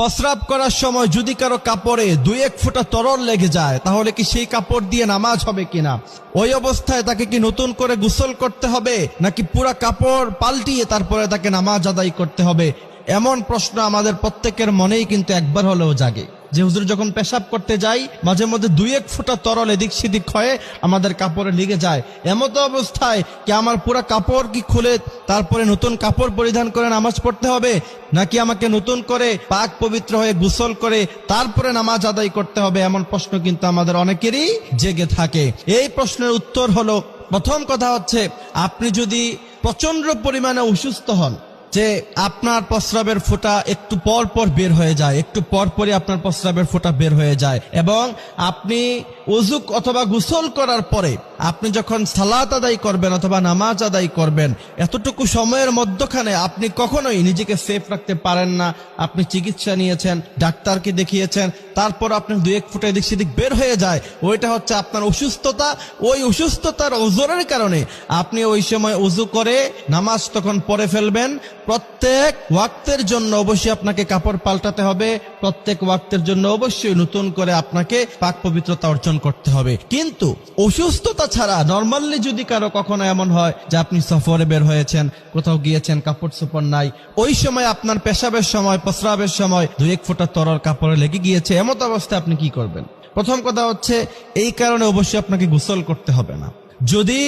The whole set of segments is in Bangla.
প্রস্রাব করার সময় যদি কারো কাপড়ে 2-1 ফোঁটা তরল লেগে যায় তাহলে কি সেই কাপড় দিয়ে নামাজ হবে কিনা? ওই অবস্থায় তাকে কি নতুন করে গোসল করতে হবে নাকি পুরা কাপড় পাল্টিয়ে তারপরে তাকে নামাজ আদায় করতে হবে? এমন প্রশ্ন আমাদের প্রত্যেকের মনেই কিন্তু একবার হলেও জাগে যে হুজুর যখন পেশাব করতে যাই মাঝে মধ্যে 2-1 ফোঁটা তরল এদিক সেদিক হয়ে আমাদের কাপড়ে লেগে যায়। এমতো অবস্থায় কি আমার পুরা কাপড় কি খুলে তারপরে নতুন কাপড় পরিধান করে নামাজ পড়তে হবে নাকি আমাকে নতুন করে পাক পবিত্র হয়ে গোসল করে তারপরে নামাজ আদায় করতে হবে? এমন প্রশ্ন কিন্তু আমাদের অনেকেরই জেগে থাকে। এই প্রশ্নের উত্তর হলো, প্রথম কথা হচ্ছে আপনি যদি প্রচন্ড পরিমাণে অসুস্থ হন, যে আপনার প্রস্রাবের ফোঁটা একটু পর পর বের হয়ে যায়, একটু পর পরই আপনার প্রস্রাবের ফোঁটা বের হয়ে যায়, এবং আপনি ওযু অথবা গোসল করার পরে আপনি যখন সালাত আদায় করবেন অথবা নামাজ আদায় করবেন, এতটুকু সময়ের মধ্যখানে আপনি কখনোই নিজেকে সেফ রাখতে পারেন না। আপনি চিকিৎসা নিয়েছেন, ডাক্তারকে দেখিয়েছেন, তারপর আপনি 2-1 ফোঁটা এদিক সেদিক বের হয়ে যায়, ওইটা হচ্ছে আপনার অসুস্থতা। ওই অসুস্থতার ওজরের কারণে আপনি ওই সময় ওযু করে নামাজ তখন পড়ে ফেলবেন। প্রত্যেক ওয়াক্তের জন্য অবশ্যই আপনাকে কাপড় পাল্টাতে হবে, প্রত্যেক ওয়াক্তের জন্য অবশ্যই নতুন করে আপনাকে পাক পবিত্রতা অর্জন করতে হবে। কিন্তু অসুস্থতা ছাড়া নরমালি যদি কারো কখনো এমন হয় যে আপনি সফরে বের হয়েছেন, কোথাও গিয়েছেন, কাপড় চোপড় নাই, ওই সময় আপনার পেশাবের সময় প্রস্রাবের সময় 2-1 ফোঁটা তরল কাপড়ে লেগে গিয়েছে, এমত অবস্থায় আপনি কি করবেন? প্রথম কথা হচ্ছে এই কারণে অবশ্যই আপনাকে গোসল করতে হবে না। যদি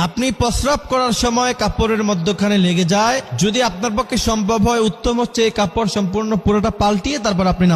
আপনি প্রস্রাব করার সময় কাপড়ের মধ্যখানে লেগে যায়, যদি আপনার পক্ষে সম্ভব হয়, উত্তম হচ্ছে এই কাপড় সম্পূর্ণ পুরোটা পাল্টিয়ে তারপর আপনি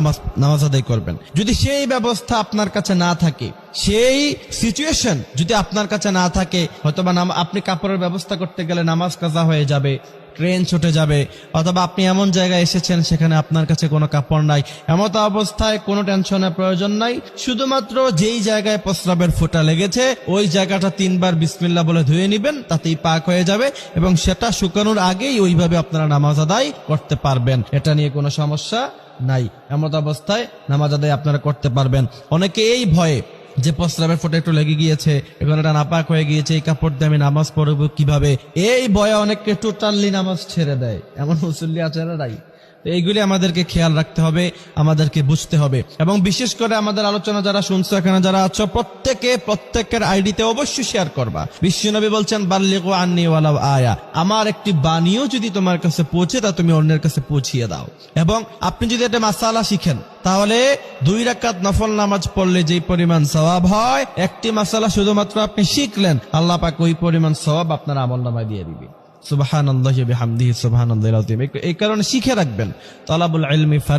নামাজ আদায় করবেন। যদি সেই ব্যবস্থা আপনার কাছে না থাকে, সেই সিচুয়েশন যদি আপনার কাছে না থাকে, হয়তোবা আপনি কাপড়ের ব্যবস্থা করতে গেলে নামাজ কাজা হয়ে যাবে, ট্রেন ছুটে যাবে, অথবা আপনি এমন জায়গায় এসেছেন সেখানে আপনার কাছে কোনো কাপড় নাই, এমত অবস্থায় কোনো টেনশনের প্রয়োজন নাই। শুধুমাত্র যেই জায়গায় প্রস্রাবের ফোঁটা লেগেছে ওই জায়গাটা 3 বার বিসমিল্লাহ বলে ধুয়ে নিবেন, তাতেই পাক হয়ে যাবে, এবং সেটা শুকানোর আগেই ওইভাবে আপনারা নামাজ আদায় করতে পারবেন। এটা নিয়ে কোনো সমস্যা নাই। এমত অবস্থায় নামাজ আদায় আপনারা করতে পারবেন। অনেকে এই ভয়ে যে প্রস্রাবের ফোঁটা একটু লেগে গিয়েছে, এখন এটা নাপাক হয়ে গিয়েছে, এই কাপড় দিয়ে আমি নামাজ পড়ব কিভাবে, এই ভয়ে অনেককে টোটালি নামাজ ছেড়ে দেয়। এমন মুসল্লি আছে না নাই? এইগুলি আমাদেরকে খেয়াল রাখতে হবে, আমাদেরকে বুঝতে হবে। এবং বিশেষ করে আমাদের আলোচনা যারা শুনছো, এখানে যারা আছো, প্রত্যেকের আইডিতে অবশ্যই শেয়ার করবা। বিশ্বনবী বলছেন, বাল্লিগু আন্নী ওয়ালাউ আয়া, আমার একটি বাণীও যদি তোমার কাছে পৌঁছে তা তুমি অন্যের কাছে পৌঁছিয়ে দাও। এবং আপনি যদি একটা মাসালা শিখেন, তাহলে 2 রাকাত নফল নামাজ পড়লে যেই পরিমাণ সওয়াব হয়, একটি মাসালা শুধুমাত্র আপনি শিখলেন, আল্লাহ পাক ওই পরিমাণ সওয়াব আপনার আমলনামায় দিয়ে দিবে। সুবহানাল্লাহি ওয়া বিহামদিহি সুবহানাল্লাহিল আযীম। এই কারণে শিখে রাখবেন, তালাবুল ইলমি ফারিদা।